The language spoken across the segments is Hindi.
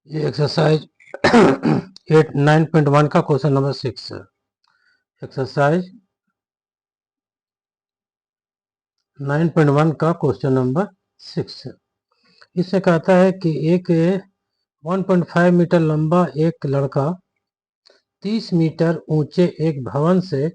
ये एक्सरसाइज 9.1 का क्वेश्चन नंबर 6 है। एक्सरसाइज 9.1 का क्वेश्चन नंबर 6 है। इससे कहता है कि एक 1.5 मीटर लंबा एक लड़का 30 मीटर ऊंचे एक भवन से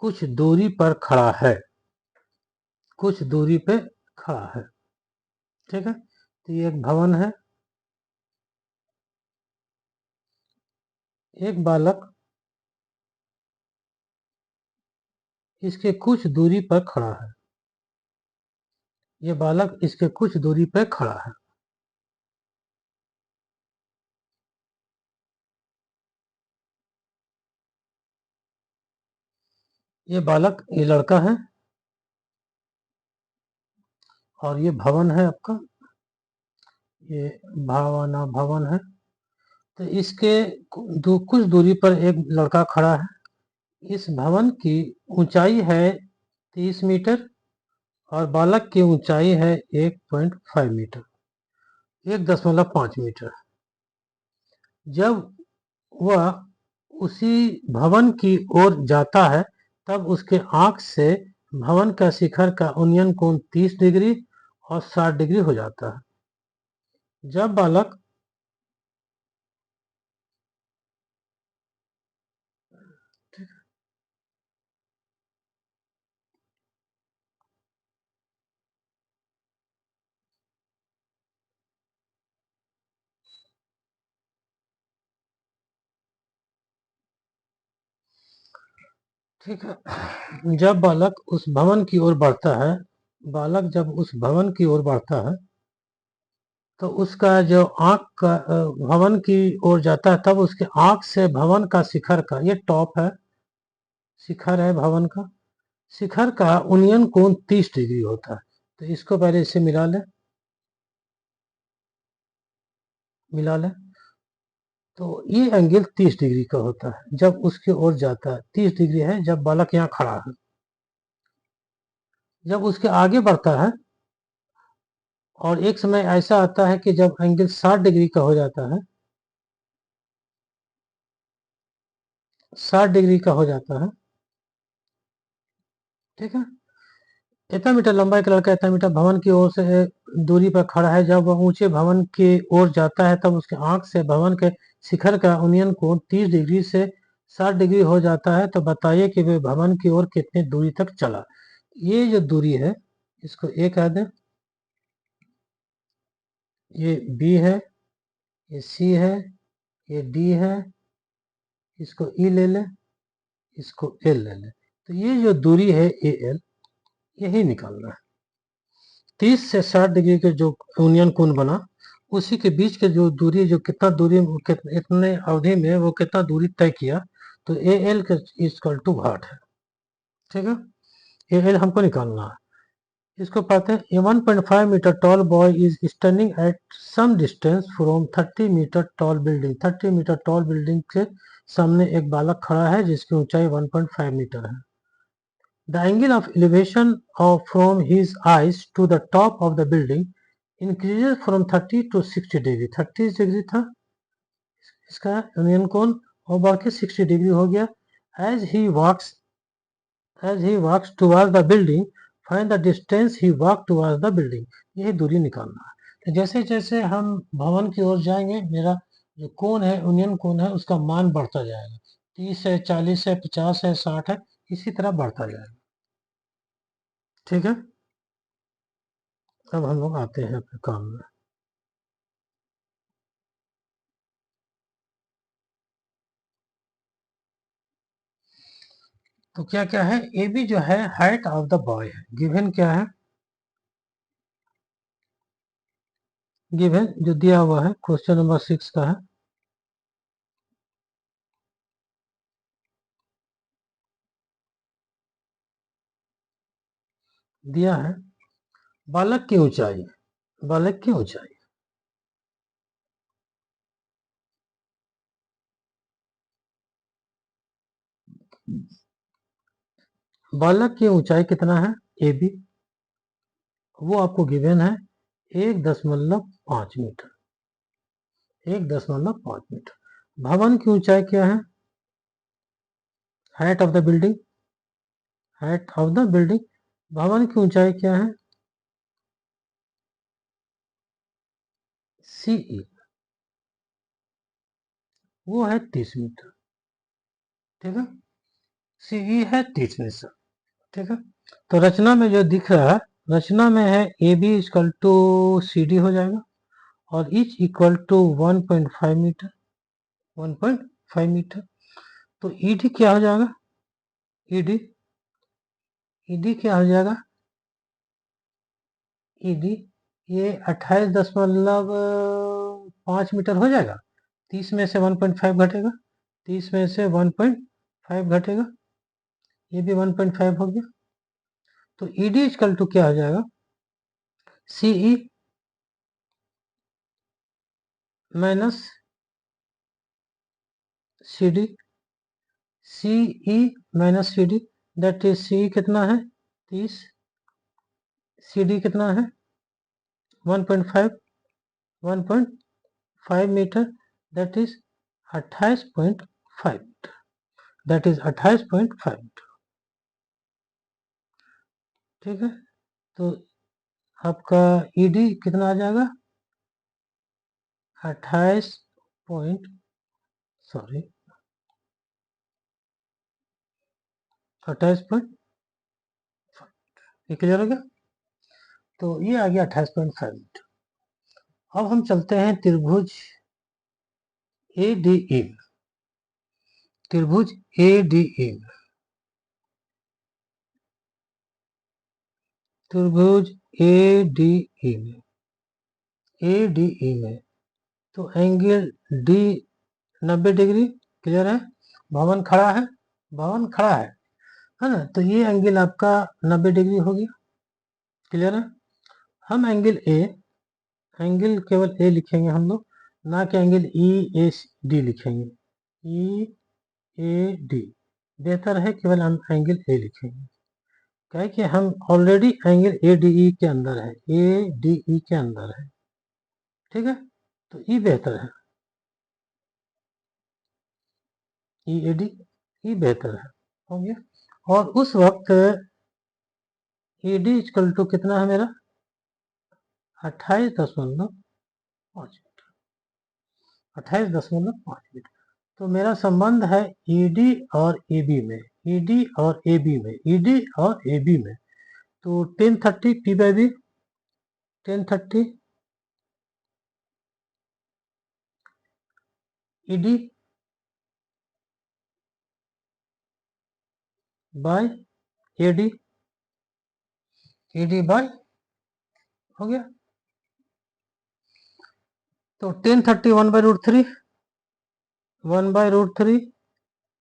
कुछ दूरी पर खड़ा है। कुछ दूरी पे खड़ा है, ठीक है। तो ये एक भवन है। एक बालक इसके कुछ दूरी पर खड़ा है। ये बालक इसके कुछ दूरी पर खड़ा है। ये बालक, ये लड़का है और ये भवन है आपका। ये भावना भवन है। तो इसके कुछ दूरी पर एक लड़का खड़ा है। इस भवन की ऊंचाई है 30 मीटर और बालक की ऊंचाई है 1.5 मीटर, 1.5 मीटर। जब वह उसी भवन की ओर जाता है तब उसके आंख से भवन का शिखर का उन्नयन कोण 30 डिग्री और 60 डिग्री हो जाता है। जब बालक ठीक है, जब बालक उस भवन की ओर बढ़ता है, बालक जब उस भवन की ओर बढ़ता है तो उसका जो आंख का भवन की ओर जाता है तब उसके आंख से भवन का शिखर का, ये टॉप है, शिखर है भवन का, शिखर का उन्नयन कोण 30 डिग्री होता है। तो इसको पहले इससे मिला लें। तो ये एंगल 30 डिग्री का होता है जब उसकी ओर जाता है। 30 डिग्री है जब बालक यहाँ खड़ा है। जब उसके आगे बढ़ता है और एक समय ऐसा आता है कि जब एंगल 60 डिग्री का हो जाता है, 60 डिग्री का हो जाता है, ठीक है। इतना मीटर लंबा एक लड़का इतना मीटर भवन की ओर से दूरी पर खड़ा है। जब वह ऊंचे भवन की ओर जाता है तब उसके आंख से भवन के शिखर का उन्नयन कोण 30 डिग्री से 60 डिग्री हो जाता है। तो बताइए कि वे भवन की ओर कितनी दूरी तक चला। ये जो दूरी है इसको ए कह दें, ये बी है, ये सी है, ये डी है, इसको ई ले लें, इसको एल ले लें। तो ये जो दूरी है ए एल, यही निकालना है। 30 से 60 डिग्री के जो यूनियन कोण बना उसी के बीच के जो दूरी, जो कितना दूरी इतने अवधि में वो कितना दूरी तय किया, तो ए एल के इक्वल टू वाट है, ठीक है। ए एल हमको निकालना है। इसको पढ़ते हैं। A 1.5 metre tall boy is standing at some distance from 30 metre tall building. 30 metre tall building के सामने एक बालक खड़ा है जिसकी ऊंचाई 1.5 मीटर है। The angle of elevation from his eyes to the top of the building increases from 30 to 60 degree. 30 degree था इसका यूनियन कोण और बढ़ के 60 डिग्री हो गया। as he walks towards the building, find the distance he walked towards the building। यही दूरी निकालना है। तो जैसे जैसे हम भवन की ओर जाएंगे मेरा जो कोण है, यूनियन कोण है, उसका मान बढ़ता जाएगा। 30 है, 40 है, 50 है, 60 है, इसी तरह बढ़ता जाएगा, ठीक है। अब हम लोग आते हैं अपने काम में। तो क्या क्या है, ए बी जो है हाइट ऑफ द बॉय है। गिवन क्या है, गिवन जो दिया हुआ है क्वेश्चन नंबर 6 का है। दिया है बालक की ऊंचाई, बालक की ऊंचाई, बालक की ऊंचाई कितना है ए बी, वो आपको गिवन है 1.5 मीटर। 1.5 मीटर। भवन की ऊंचाई क्या है? Height of the building, height of the building, भवन की ऊंचाई क्या है? CE, वो है 30 मीटर। ठीक है, CE है 30 मीटर। ठीक है, तो रचना में जो दिख रहा है, रचना में है AB इक्वल टू CD हो जाएगा, और each equal to 1.5 metre, 1.5 metre. तो ED क्या हो जाएगा? ED, ED क्या हो जाएगा? ED ये 28.5 मीटर हो जाएगा। 30 में से 1.5 घटेगा, 30 में से 1.5 घटेगा, ये भी 1.5 हो गया। तो ED इक्वल टू क्या हो जाएगा? CE minus CD, CE minus CD, that is CE कितना है? 30, CD कितना है? 1.5, 1.5 metre, that is 28.5 metre, that is 28.5 metre. ठीक है, तो आपका ED कितना आ जाएगा? 28 पॉइंट, सॉरी 28.5, ये क्लियर हो गया? तो ये आ गया 28.5 मीटर। अब हम चलते हैं त्रिभुज ADE, त्रिभुज ADE, त्रिभुज ADE में, ADE में तो एंगल D 90 डिग्री, क्लियर है? भवन खड़ा है, भवन खड़ा है ना? तो ये एंगल आपका 90 डिग्री हो गया, क्लियर है? हम एंगल A, एंगल केवल A लिखेंगे हम लोग, ना कि एंगल EAD लिखेंगे, EAD बेहतर है, केवल हम एंगल A लिखेंगे। क्या है कि हम ऑलरेडी एंगल ADE के अंदर है, ADE के अंदर है। ठीक है, तो E बेहतर है, EAD, E बेहतर है, हो गया। और उस वक्त ED इक्वल टू कितना है मेरा? 28.5 मीटर, 28.5 मीटर। तो मेरा संबंध है ED और AB में, ED और AB में, ED और AB में। तो 1030 P/B, 1030 ED by AD, ED by, हो गया। तो 1030 1/√3, 1/√3,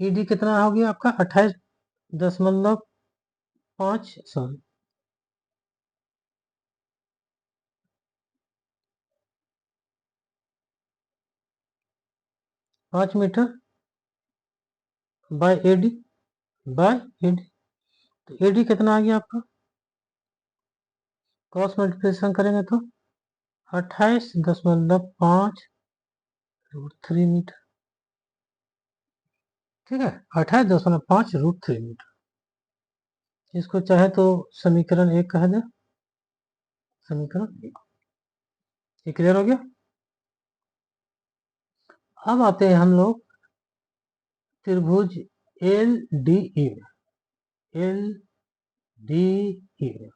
ED कितना हो गया आपका? 28.5, sorry 5 metre by AD, by AD। तो AD कितना आ गया आपका? क्रॉस मल्टीप्लिकेशन करेंगे तो 28.5√3 मीटर। ठीक है, 28.5√3 मीटर। इसको चाहे तो समीकरण 1 कह दे, समीकरण 1। ये क्लियर हो गया? अब आते हैं हम लोग त्रिभुज LDE में, LDE में,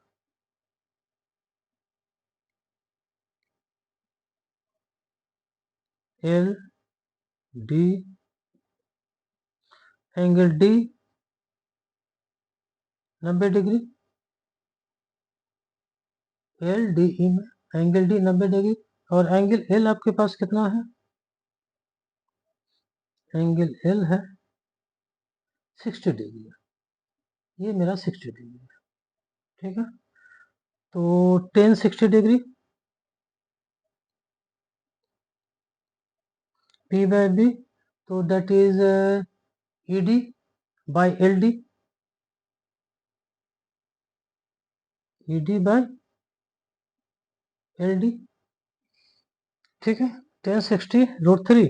LD, angle D 90 degree, LDE में एंगल D 90 डिग्री, और एंगल L आपके पास कितना है? एंगल L है 60 डिग्री, ये मेरा 60 डिग्री है। ठीक है, तो 1060 डिग्री P/B, तो that is ED by LD, ED by LD। ठीक है, 1060√3,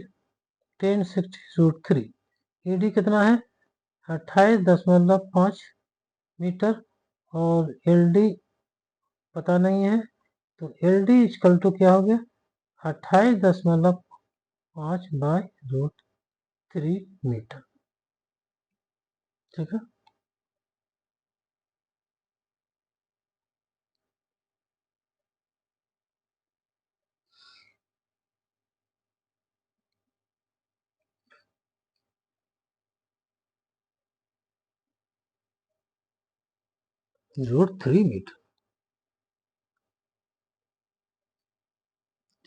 1060√3। ED कितना है? 28.5 मीटर। और LD पता नहीं है, तो LD इक्वल टू क्या हो गया? 28.5/√3 मीटर। ठीक है, √3 मीटर।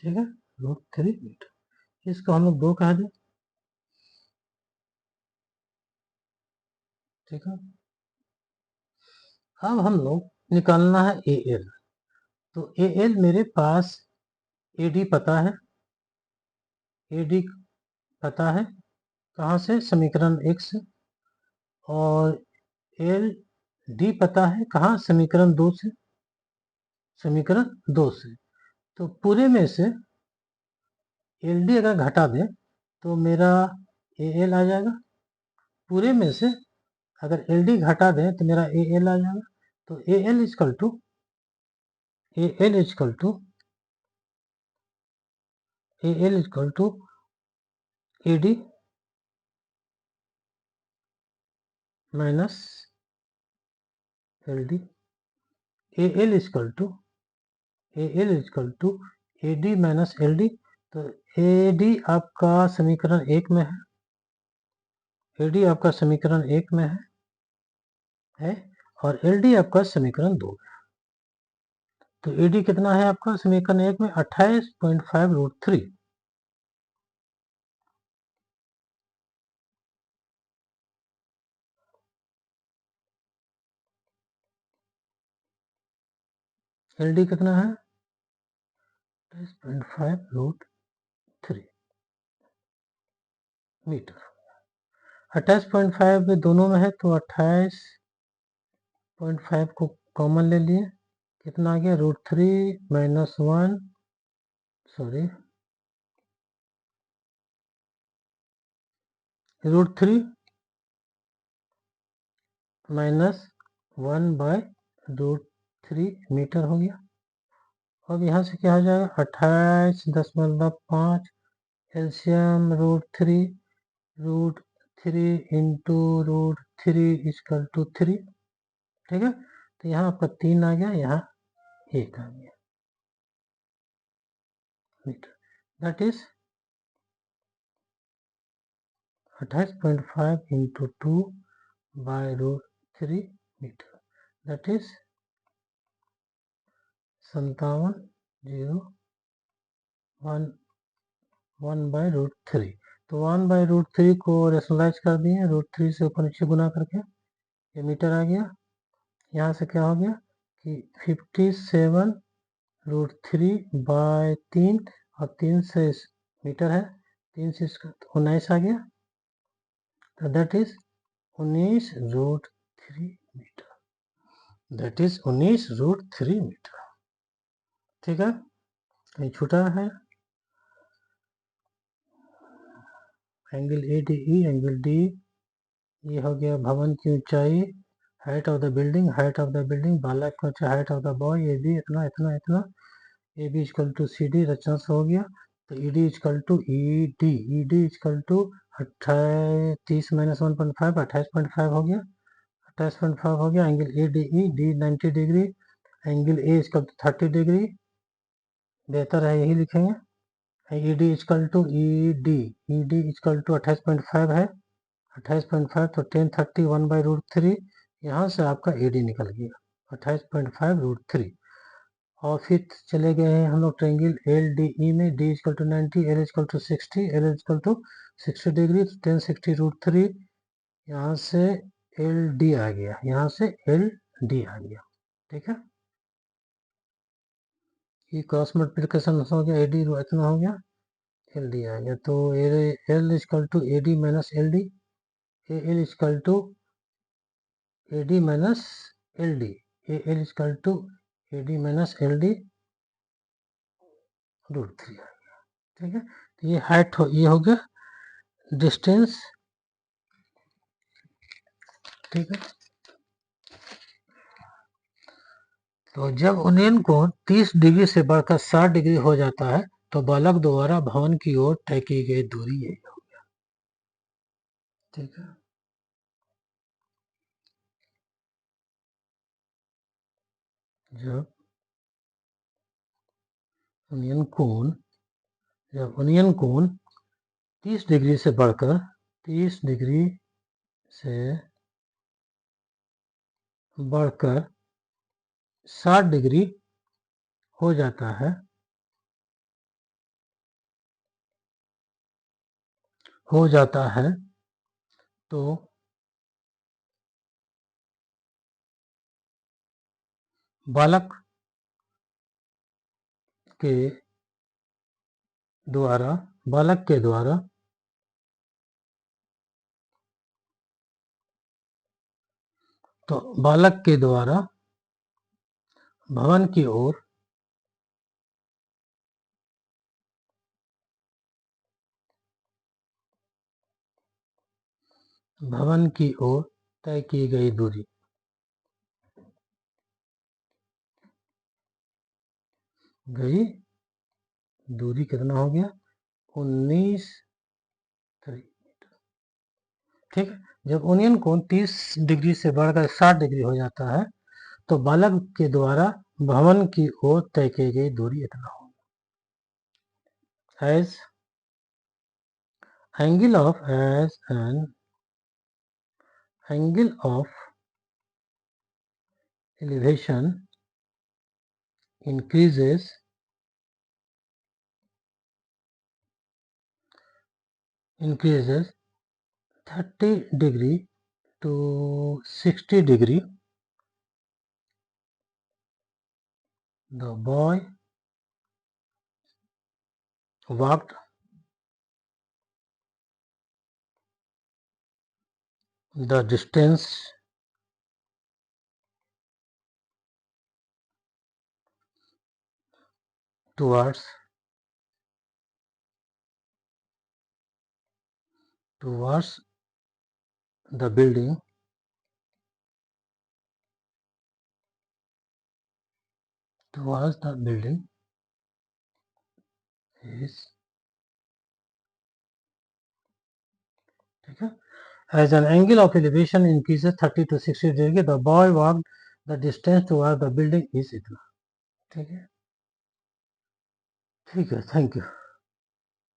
ठीक है, √3 मीटर, इसको हम लोग 2 कह दें। ठीक है, अब हम लोग निकालना है AL। तो AL मेरे पास AD पता है, AD पता है कहाँ से? समीकरण 1 से। और LD पता है कहाँ? समीकरण 2 से। समीकरण 2 से। तो पूरे में से LD अगर घटा दें तो मेरा AL आ जाएगा। पूरे में से अगर LD घटा दें तो मेरा AL आ जाएगा। तो AL equal to AD minus LD। AL equal to AD minus LD। तो AD आपका समीकरण 1 में है, AD आपका समीकरण 1 में है और LD आपका समीकरण 2 में है। तो AD कितना है आपका समीकरण 1 में? 28.5√3। LD कितना है? 28.5√3 मीटर। 28.5 दोनों में है तो 28.5 को कॉमन ले लिए, कितना आ गया? √3 माइनस 1, सॉरी √3 माइनस 1/√3 मीटर हो गया। अब यहाँ से क्या हो जाएगा? 28.5 एलसीएम √3 इंटू √3 इक्वल टू 3। ठीक है, तो यहाँ आपका 3 आ गया, यहाँ 1 आ गया metre. That is 28.5 into 2/√3 metre. That is 5701/√3। तो 1/√3 को रेशनलाइज कर दिए, √3 से ऊपर नीचे गुना करके ये मीटर आ गया। यहाँ से क्या हो गया कि 57√3/3 और 3 से मीटर है, 3 से 19 आ गया। तो that is 19√3 metre. That is 19√3 metre. ठीक है, कहीं छूटा है? एंगल ADE, एंगल D, ये हो गया भवन की ऊंचाई, हाइट ऑफ द बिल्डिंग, बालक की ऊंचाई, हाइट ऑफ द बॉय, ये भी इतना इतना इतना। AB इक्वल टू CD रचना से हो गया। तो ED equal to ED equal to 30 minus 1.5, 28.5 हो गया, 28.5 हो गया। Angle ADE, D 90 degree, angle A equal to 30 degree, बेहतर है यही लिखेंगे। ED equal to ED equal to 28.5 है, 28.5 तो 1030 1/√3। यहाँ से आपका AD निकल गया 28.5√3। और फिर चले गए हैं हम लोग ट्रायंगल LDE में, D equal to 90, L equal to 60, L equal to 60 degree, 1060√3। यहाँ से LD आ गया, यहाँ से LD आ गया। ठीक है, ये क्रॉस मल्टीप्लिकेशन हो गया, AD इतना हो गया, LD आ गया। तो L equal to AD minus LD, AL equal to AD minus LD, AL equal to AD minus LD √3 आ गया। ठीक है, तो ये हाइट ये हो गया डिस्टेंस, ठीक है। तो जब उन्नयन कोण 30 डिग्री से बढ़कर 60 डिग्री हो जाता है तो बालक द्वारा भवन की ओर तय की गई दूरी यही हो गया, ठीक है। जब उन्नयन कोण जब उन्नयन कोण 30 डिग्री से बढ़कर 30 डिग्री से बढ़कर 60 डिग्री हो जाता है तो बालक के द्वारा भवन की ओर तय की गई दूरी कितना हो गया 19 ठीक है। जब उन्नयन कोण 30 डिग्री से बढ़कर 60 डिग्री हो जाता है तो बालक के द्वारा भवन की ओर तय की गई दूरी इतना होगी। as angle of elevation increases 30 degree to 60 degree, the boy walked the distance towards the building is, ठीक है। As an angle of elevation increases 30 to 60 degree, the boy walked the distance towards the building is इतना, ठीक है। ठीक है, थैंक यू।